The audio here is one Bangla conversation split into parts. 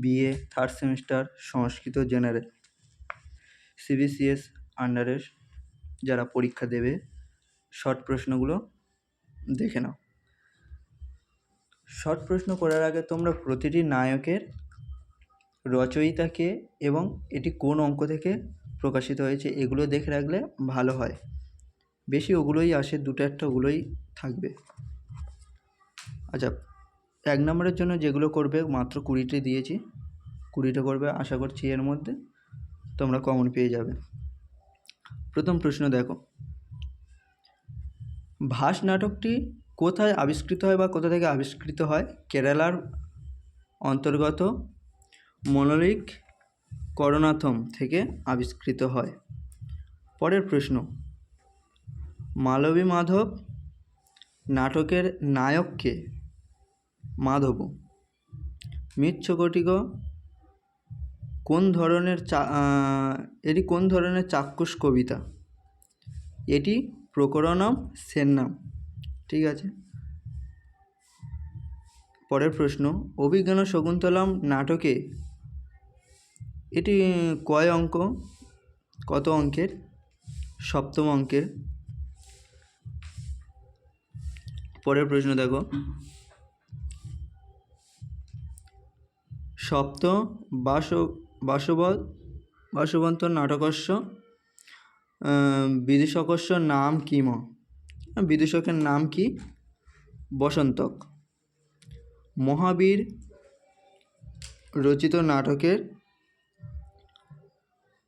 বিএ থার্ড সেমিস্টার সংস্কৃত জেনারেল সিবিসিএস আন্ডারের যারা পরীক্ষা দেবে শর্ট প্রশ্নগুলো দেখে নাও। শর্ট প্রশ্ন করার আগে তোমরা প্রতিটি নায়কের রচয়িতাকে এবং এটি কোন অঙ্ক থেকে প্রকাশিত হয়েছে এগুলো দেখে রাখলে ভালো হয়। বেশি ওগুলোই আসে, দুটো একটা ওগুলোই থাকবে। আচ্ছা, 1 নম্বরের জন্য যেগুলো করবে মাত্র 20টি দিয়েছি, 20টা করবে। আশা করছি এর মধ্যে তোমরা কমন পেয়ে যাবে। প্রথম প্রশ্ন দেখো, ভাস নাটকটি কোথায় আবিষ্কৃত হয় বা কোথা থেকে আবিষ্কৃত হয়? কেরালার অন্তর্গত মনোলিক করনাথম থেকে আবিষ্কৃত হয়। পরের প্রশ্ন, মালবী মাধব নাটকের নায়ককে? মাধব। মৃচ্ছকটিক কোন ধরনের এটি কোন ধরনের চাক্ষুষ কবিতা? এটি প্রকরণম সেন্নাম। ঠিক আছে। পরের প্রশ্ন, অভিজ্ঞান শকুন্তলম নাটকে এটি কয় অঙ্ক, কত অঙ্কের? 7ম অঙ্কের। পরের প্রশ্ন দেখো, সপ্ত বাসবন্ত নাটকস্য বিদূষকস্য নাম কিম? বিদূষকের নাম কি? বসন্তক। মহাবীর রচিত নাটকের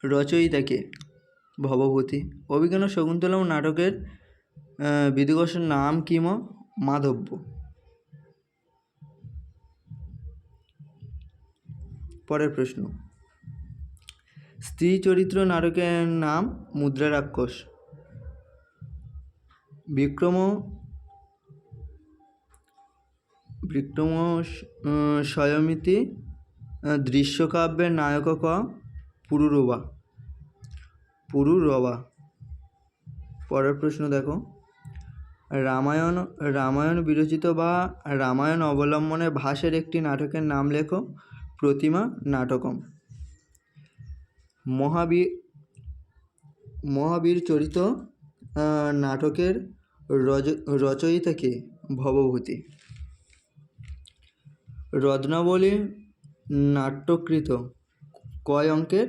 রচয়িতাকে? ভবভূতি। অভিজ্ঞান শকুন্তলম নাটকের বিদূষকের নাম কিম? মাধব্য। পরের প্রশ্ন, স্ত্রী চরিত্র নাটকের নাম মুদ্রা রাক্ষস। বিক্রম স্বয়মিতি দৃশ্যকাব্যের নায়ক ক? পুরুরবা। পরের প্রশ্ন দেখো, রামায়ণ বিরচিত বা রামায়ণ অবলম্বনে ভাসের একটি নাটকের নাম লেখো। প্রতিমা নাটকম। মহাবীর চরিত নাটকের রচয়িতাকে? ভবভূতি। রত্নাবলী নাট্যকৃত কয় অঙ্কের?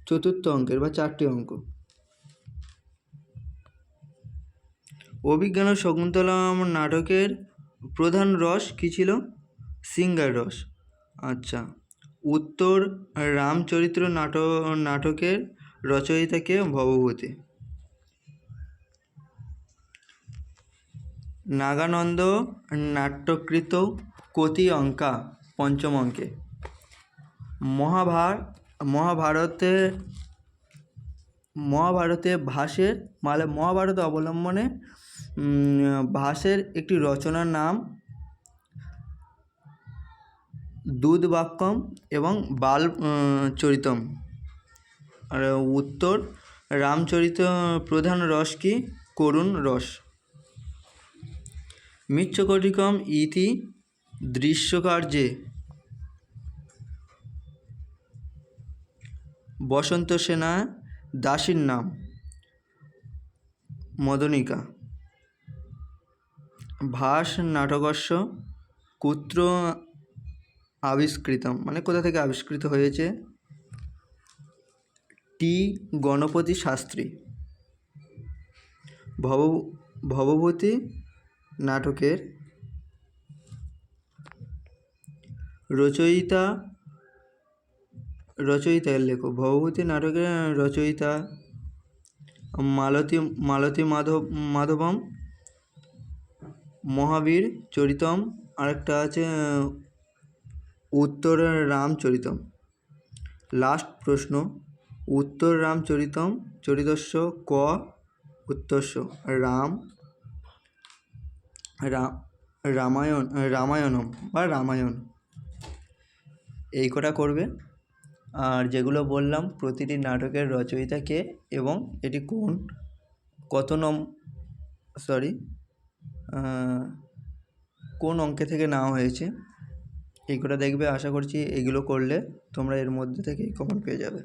4র্থ অঙ্কের বা 4টি অঙ্ক। অভিজ্ঞান শকুন্তলম নাটকের প্রধান রস কী ছিল? শৃঙ্গার রস। আচ্ছা, উত্তর রামচরিত্র নাটকের রচয়িতাকে? ভবভূতি। নাগানন্দ নাট্যকৃত কতি অঙ্কা? 5ম অঙ্কে। মহাভারতে ভাসের মহাভারত অবলম্বনে ভাসের একটি রচনার নাম দুধবাক্যম এবং বাল চরিতম। আর উত্তর রামচরিত প্রধান রস কি? করুণ রস। মৃচ্ছকটিকম ইতি দৃশ্যকার্যে বসন্ত সেনা দাসীর নাম? মদনিকা। ভাস নাটকস্য কুত্র আবিষ্কৃতম, মানে কোথা থেকে আবিষ্কৃত হয়েছে? টি গণপতি শাস্ত্রী। ভবভূতি নাটকের রচয়িতা লেখো। ভবভূতি নাটকের রচয়িতা মালতী মাধবম। মহাবীর চরিতম আরেকটা আছে উত্তর রামচরিতম। লাস্ট প্রশ্ন, উত্তর রামচরিতম চরিতস্য ক? উত্তরস্য রামায়ণম বা রামায়ণ। এই কটা করবে। আর যেগুলো বললাম প্রতিটি নাটকের রচয়িতাকে এবং এটি কোন অঙ্কে থেকে নেওয়া হয়েছে এই কটা দেখবে, আশা করছি এগুলো করলে তোমরা এর মধ্যে থেকেই কমন পেয়ে যাবে।